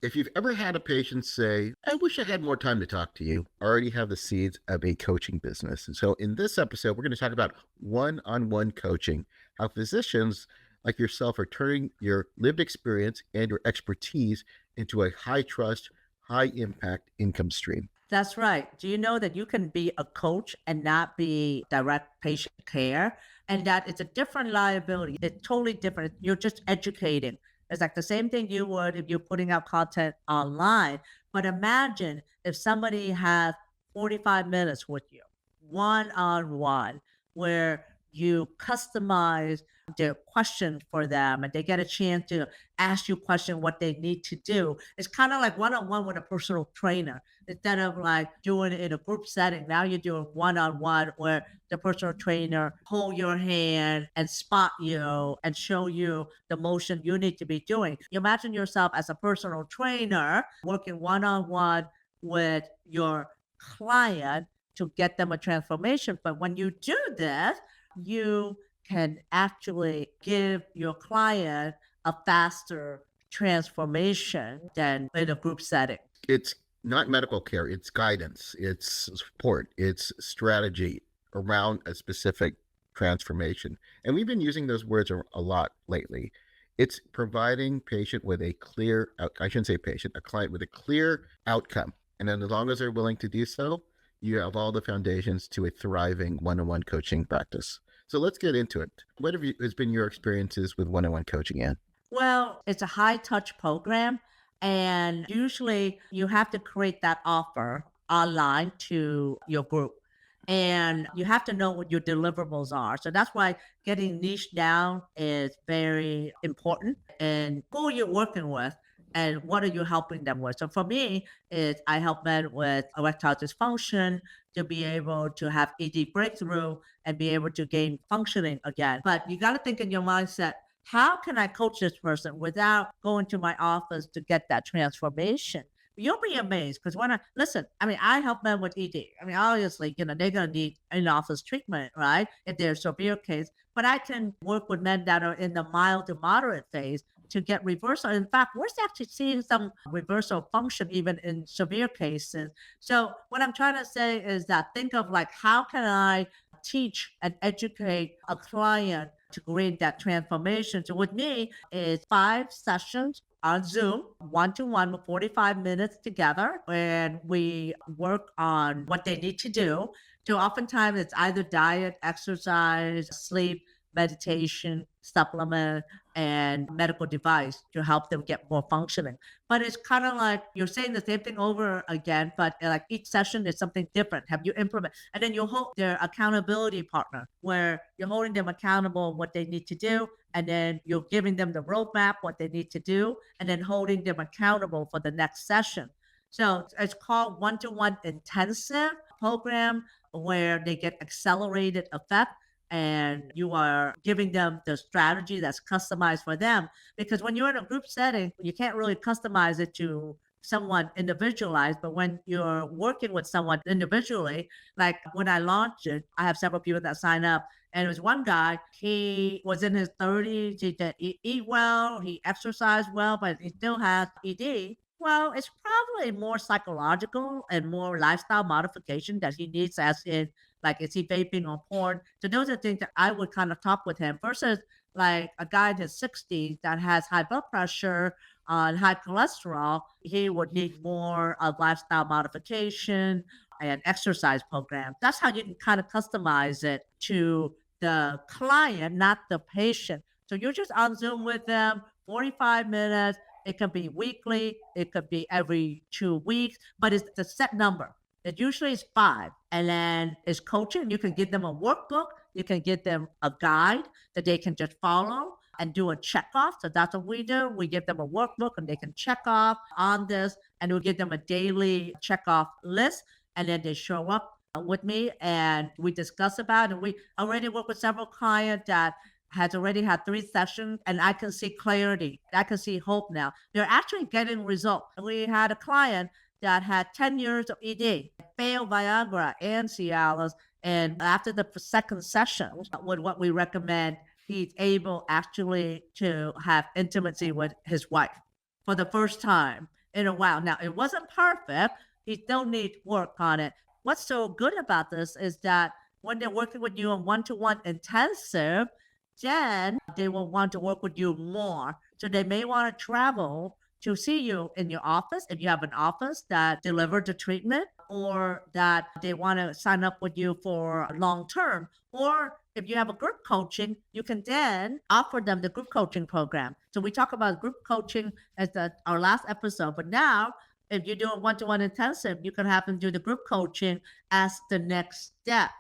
If you've ever had a patient say, I wish I had more time to talk to you, already have the seeds of a coaching business. And so in this episode, we're going to talk about one-on-one coaching, how physicians like yourself are turning your lived experience and your expertise into a high trust, high impact income stream. That's right. Do you know that you can be a coach and not be direct patient care? And that it's a different liability. It's totally different. You're just educating. It's like the same thing you would if you're putting out content online. But imagine if somebody has 45 minutes with you, one on one, where you customize their question for them and they get a chance to ask you question what they need to do. It's kind of like one on one with a personal trainer instead of like doing it in a group setting. Now you're doing one on one where the personal trainer hold your hand and spot you and show you the motion you need to be doing. You imagine yourself as a personal trainer working one on one with your client to get them a transformation. But when you do this, you can actually give your client a faster transformation than in a group setting. It's not medical care, it's guidance, it's support, it's strategy around a specific transformation. And we've been using those words a lot lately. It's providing patient with a clear, I shouldn't say patient, a client with a clear outcome. And then as long as they're willing to do so, you have all the foundations to a thriving one-on-one coaching practice. So let's get into it. What has been your experiences with one-on-one coaching, Ann? Well, it's a high touch program. And usually you have to create that offer online to your group. And you have to know what your deliverables are. So that's why getting niche down is very important. And who are you working with? And what are you helping them with? So for me, is I help men with erectile dysfunction to be able to have ED breakthrough and be able to gain functioning again. But you got to think in your mindset, how can I coach this person without going to my office to get that transformation? You'll be amazed because when I listen, I mean, I help men with ED. I mean, obviously, they're going to need in office treatment, right? If they're a severe case, but I can work with men that are in the mild to moderate phase to get reversal. In fact, we're actually seeing some reversal function even in severe cases. So what I'm trying to say is that think of like, how can I teach and educate a client to create that transformation? So with me, it's 5 sessions on Zoom, one to one, 45 minutes together, and we work on what they need to do. So oftentimes it's either diet, exercise, sleep, meditation, supplement, and medical device to help them get more functioning. But it's kind of like you're saying the same thing over again, but like each session is something different. Have you implement? And then you hold their accountability partner where you're holding them accountable what they need to do. And then you're giving them the roadmap, what they need to do, and then holding them accountable for the next session. So it's called one-to-one intensive program where they get accelerated effect and you are giving them the strategy that's customized for them. Because when you're in a group setting, you can't really customize it to someone individualized. But when you're working with someone individually, like when I launched it, I have several people that sign up. And it was one guy, he was in his 30s, he did eat well, he exercised well, but he still has ED. Well, it's probably more psychological and more lifestyle modification that he needs, as in like, is he vaping or porn? So those are things that I would kind of talk with him versus like a guy in his 60s that has high blood pressure and high cholesterol. He would need more of lifestyle modification and exercise program. That's how you can kind of customize it to the client, not the patient. So you're just on Zoom with them, 45 minutes. It can be weekly, it could be every 2 weeks, but it's the set number. It usually is 5. And then it's coaching. You can give them a workbook. You can give them a guide that they can just follow and do a check off. So that's what we do. We give them a workbook and they can check off on this. And we'll give them a daily check off list. And then they show up with me and we discuss about it. And we already work with several clients that has already had 3 sessions and I can see clarity. I can see hope now. They're actually getting results. We had a client that had 10 years of ED, failed Viagra and Cialis. And after the second session, with what we recommend, he's able actually to have intimacy with his wife for the first time. in a while. Now, it wasn't perfect. He still needs work on it. What's so good about this is that when they're working with you on one-to-one intensive, then they will want to work with you more. So they may want to travel to see you in your office if you have an office that delivered the treatment, or that they want to sign up with you for long term. Or if you have a group coaching, you can then offer them the group coaching program. So we talk about group coaching as our last episode, but now if you're doing one-to-one intensive, you can have them do the group coaching as the next step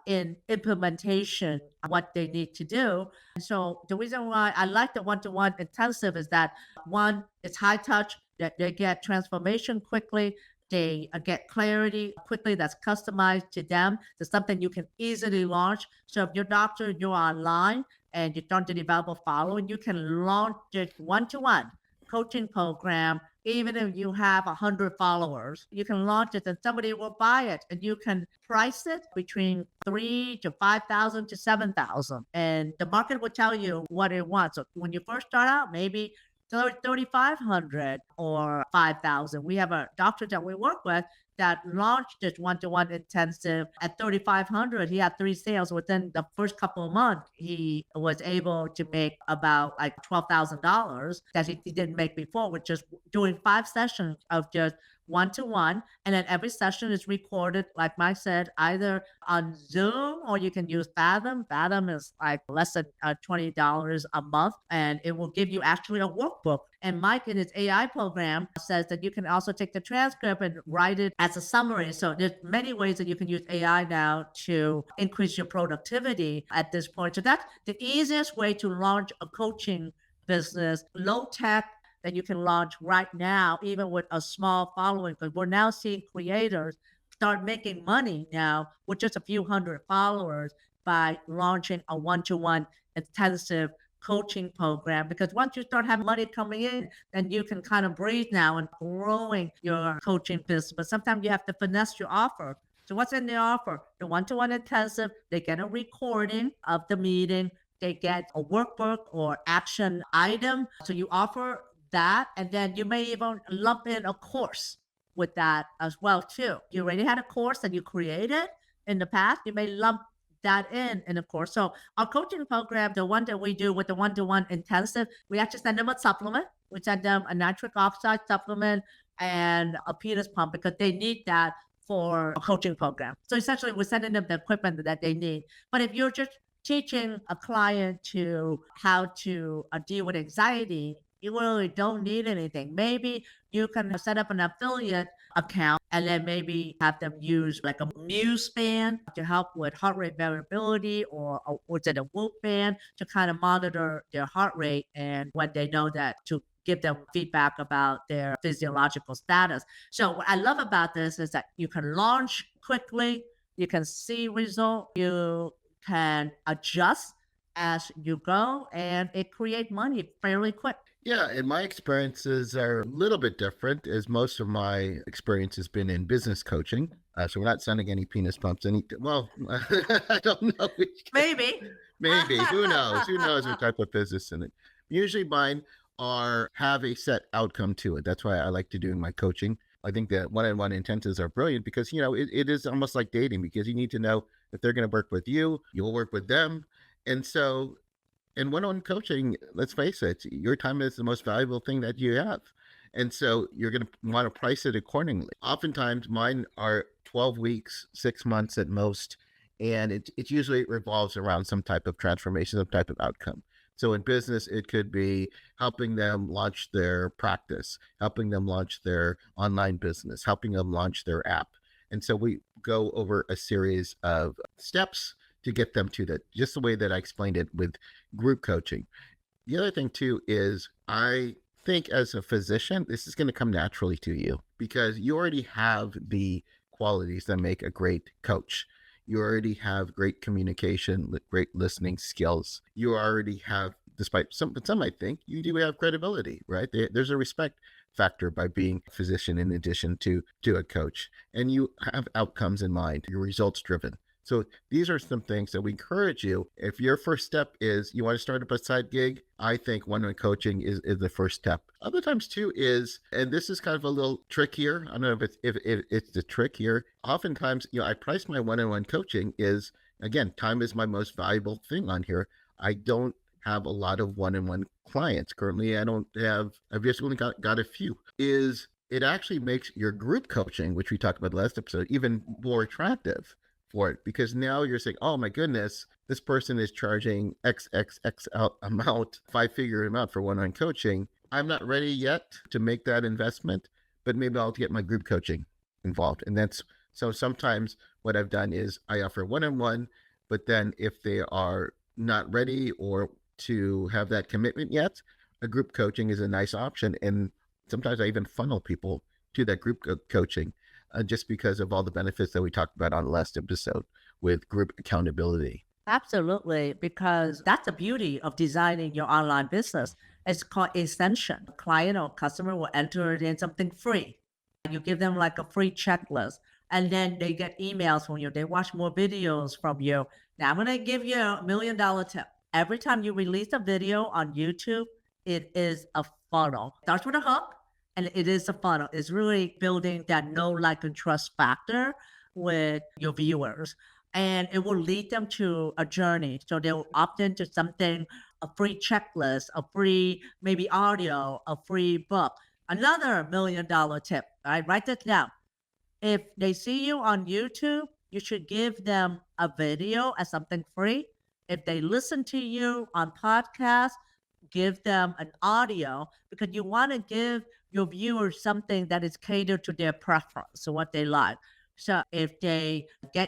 in implementation of what they need to do. And so the reason why I like the one-to-one intensive is that one, it's high touch, that they get transformation quickly. They get clarity quickly that's customized to them. It's something you can easily launch. So if your doctor, you're online and you don't develop a following, you can launch it one-to-one coaching program. Even if you have 100 followers, you can launch it and somebody will buy it, and you can price it between 3 to 5,000 to 7,000, and the market will tell you what it wants. So when you first start out, maybe 3,500 or 5,000. We have a doctor that we work with that launched this one-to-one intensive at 3,500. He had 3 sales within the first couple of months. He was able to make about like $12,000 that he didn't make before, with just doing 5 sessions of just one-to-one. And then every session is recorded, like Mike said, either on Zoom or you can use Fathom. Fathom is like less than $20 a month, and it will give you actually a workbook. And Mike, in his AI program, says that you can also take the transcript and write it as a summary. So there's many ways that you can use AI now to increase your productivity at this point. So that's the easiest way to launch a coaching business, low tech, that you can launch right now, even with a small following. Because we're now seeing creators start making money now with just a few hundred followers by launching a one-to-one intensive coaching program. Because once you start having money coming in, then you can kind of breathe now and growing your coaching business. But sometimes you have to finesse your offer. So what's in the offer? The one-to-one intensive, they get a recording of the meeting, they get a workbook or action item. So you offer that, and then you may even lump in a course with that as well too. You already had a course that you created in the past, you may lump that in a course. So our coaching program, the one that we do with the one-to-one intensive, we actually send them a supplement. We send them a nitric oxide supplement and a penis pump, because they need that for a coaching program. So essentially we're sending them the equipment that they need. But if you're just teaching a client to how to deal with anxiety, you really don't need anything. Maybe you can set up an affiliate account and then maybe have them use like a Muse band to help with heart rate variability, or is it a Whoop band to kind of monitor their heart rate, and when they know that, to give them feedback about their physiological status. So what I love about this is that you can launch quickly, you can see result, you can adjust as you go, and it create money fairly quick. Yeah, and my experiences are a little bit different, as most of my experience has been in business coaching. So we're not sending any penis pumps. Well, I don't know. Maybe. Maybe. Who knows? Who knows what type of business in it? Usually mine are have a set outcome to it. That's why I like to do my coaching. I think that one-on-one intensives are brilliant because, it is almost like dating, because you need to know if they're going to work with you, you'll work with them. And so in one-on-one coaching, let's face it, your time is the most valuable thing that you have. And so you're going to want to price it accordingly. Oftentimes mine are 12 weeks, 6 months at most. And it usually revolves around some type of transformation, some type of outcome. So in business, it could be helping them launch their practice, helping them launch their online business, helping them launch their app. And so we go over a series of steps to get them to that, just the way that I explained it with group coaching. The other thing too is, I think as a physician, this is going to come naturally to you because you already have the qualities that make a great coach. You already have great communication, great listening skills. You already have, despite some might think, you do have credibility, right? There's a respect factor by being a physician in addition to a coach. And you have outcomes in mind. You're results driven. So these are some things that we encourage you. If your first step is you want to start up a side gig, I think one-on-one coaching is the first step. Other times too is, and this is kind of a little trickier. I don't know if it's the trick here. Oftentimes, I price my one-on-one coaching is, again, time is my most valuable thing on here. I don't have a lot of one-on-one clients currently. I've just only got a few. Is it actually makes your group coaching, which we talked about last episode, even more attractive for it, because now you're saying, oh my goodness, this person is charging XXX amount, 5-figure amount for one-on-one coaching. I'm not ready yet to make that investment, but maybe I'll get my group coaching involved. And that's so sometimes what I've done is I offer one-on-one, but then if they are not ready or to have that commitment yet, a group coaching is a nice option. And sometimes I even funnel people to that group coaching just because of all the benefits that we talked about on the last episode with group accountability. Absolutely, because that's the beauty of designing your online business. It's called Ascension. A client or customer will enter it in something free. You give them like a free checklist, and then they get emails from you. They watch more videos from you. Now, I'm going to give you $1 million tip. Every time you release a video on YouTube, it is a funnel. Starts with a hook, and it is a funnel. It's really building that know, like, and trust factor with your viewers, and it will lead them to a journey. So they'll opt into something, a free checklist, a free maybe audio, a free book. Another $1 million tip. All right, write this down. If they see you on YouTube, you should give them a video as something free. If they listen to you on podcast, give them an audio, because you want to give your viewers something that is catered to their preference, so what they like. So if they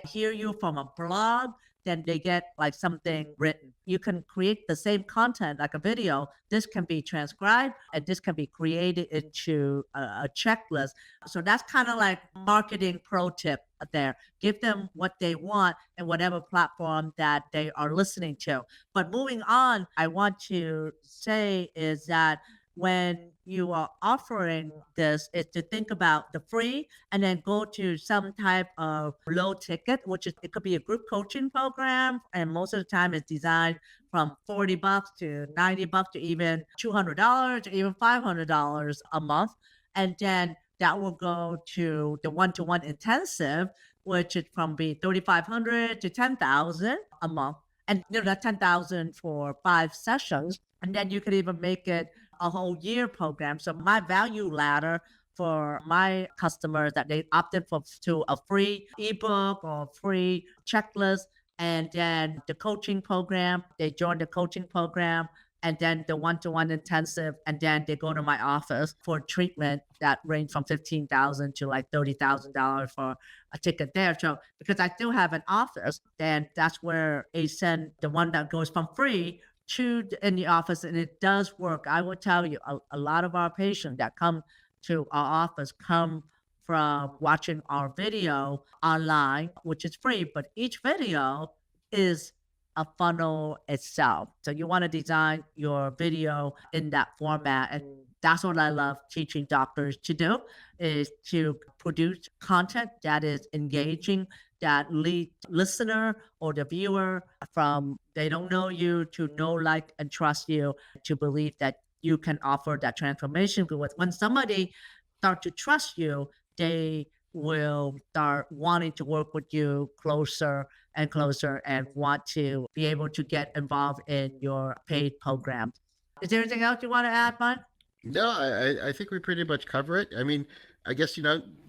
hear you from a blog, then they get like something written. You can create the same content like a video. This can be transcribed and this can be created into a checklist. So that's kind of like marketing pro tip there. Give them what they want and whatever platform that they are listening to. But moving on, I want to say is that when you are offering this, is to think about the free and then go to some type of low ticket, which is, it could be a group coaching program, and most of the time it's designed from $40 to $90 to even $200 to even $500 a month. And then that will go to the one-to-one intensive, which is from be 3,500 to 10,000 a month. And that's 10,000 for 5 sessions. And then you could even make it a whole year program. So my value ladder for my customers, that they opted to a free ebook or free checklist, and then the coaching program, they join the coaching program, and then the one-to-one intensive, and then they go to my office for treatment that range from 15,000 to like $30,000 for a ticket there. So because I still have an office, then that's where I send the one that goes from free in the office, and it does work. I will tell you, a lot of our patients that come to our office come from watching our video online, which is free, but each video is a funnel itself. So you want to design your video in that format. And that's what I love teaching doctors to do, is to produce content that is engaging, that lead listener or the viewer from they don't know you to know, like, and trust you, to believe that you can offer that transformation. Because when somebody start to trust you, they will start wanting to work with you closer and closer and want to be able to get involved in your paid programs. Is there anything else you want to add, Mike? No, I think we pretty much cover it. I mean, I guess,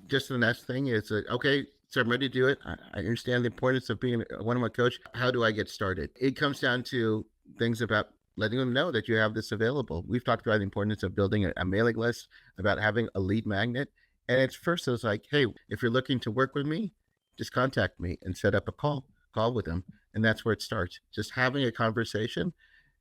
just the next thing is, okay, so I'm ready to do it. I understand the importance of being a one-on-one coach. How do I get started? It comes down to things about letting them know that you have this available. We've talked about the importance of building a mailing list, about having a lead magnet. And it's first, it's like, hey, if you're looking to work with me, just contact me and set up a call with them. And that's where it starts. Just having a conversation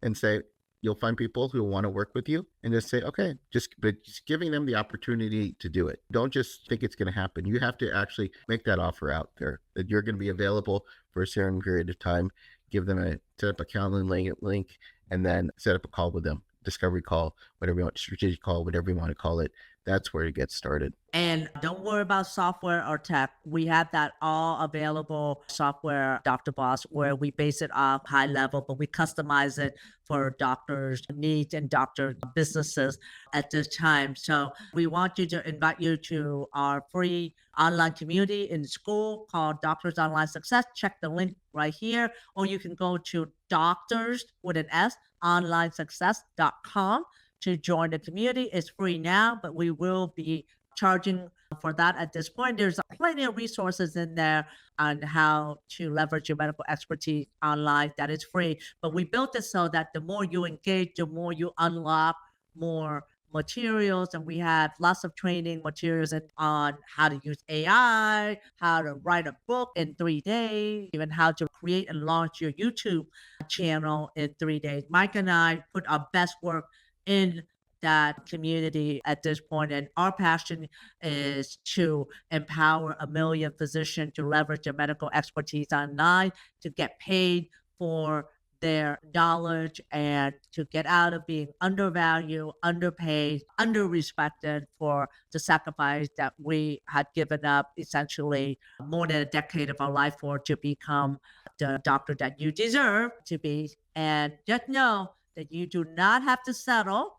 and say, you'll find people who want to work with you, and just say, okay, but just giving them the opportunity to do it. Don't just think it's going to happen. You have to actually make that offer out there that you're going to be available for a certain period of time. Give them set up a calendar link, and then set up a call with them, discovery call, whatever you want, strategic call, whatever you want to call it. That's where you get started. And don't worry about software or tech. We have that all available software, Dr. Boss, where we base it off high level, but we customize it for doctors' needs and doctor businesses at this time. So we want you to invite you to our free online community in school called Doctors Online Success. Check the link right here, or you can go to doctors with an S, onlinesuccess.com to join the community. It's free now, but we will be charging for that at this point. There's plenty of resources in there on how to leverage your medical expertise online that is free. But we built it so that the more you engage, the more you unlock more materials. And we have lots of training materials on how to use AI, how to write a book in 3 days, even how to create and launch your YouTube channel in 3 days. Mike and I put our best work in that community at this point, and our passion is to empower a million physicians to leverage their medical expertise online, to get paid for their knowledge, and to get out of being undervalued, underpaid, underrespected for the sacrifice that we had given up essentially more than a decade of our life for to become the doctor that you deserve to be. And just know that you do not have to settle,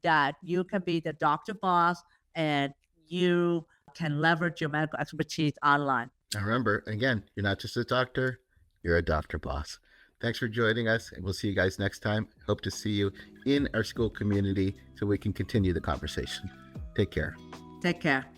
that you can be the doctor boss and you can leverage your medical expertise online. And remember, again, you're not just a doctor, you're a doctor boss. Thanks for joining us, and we'll see you guys next time. Hope to see you in our school community so we can continue the conversation. Take care. Take care.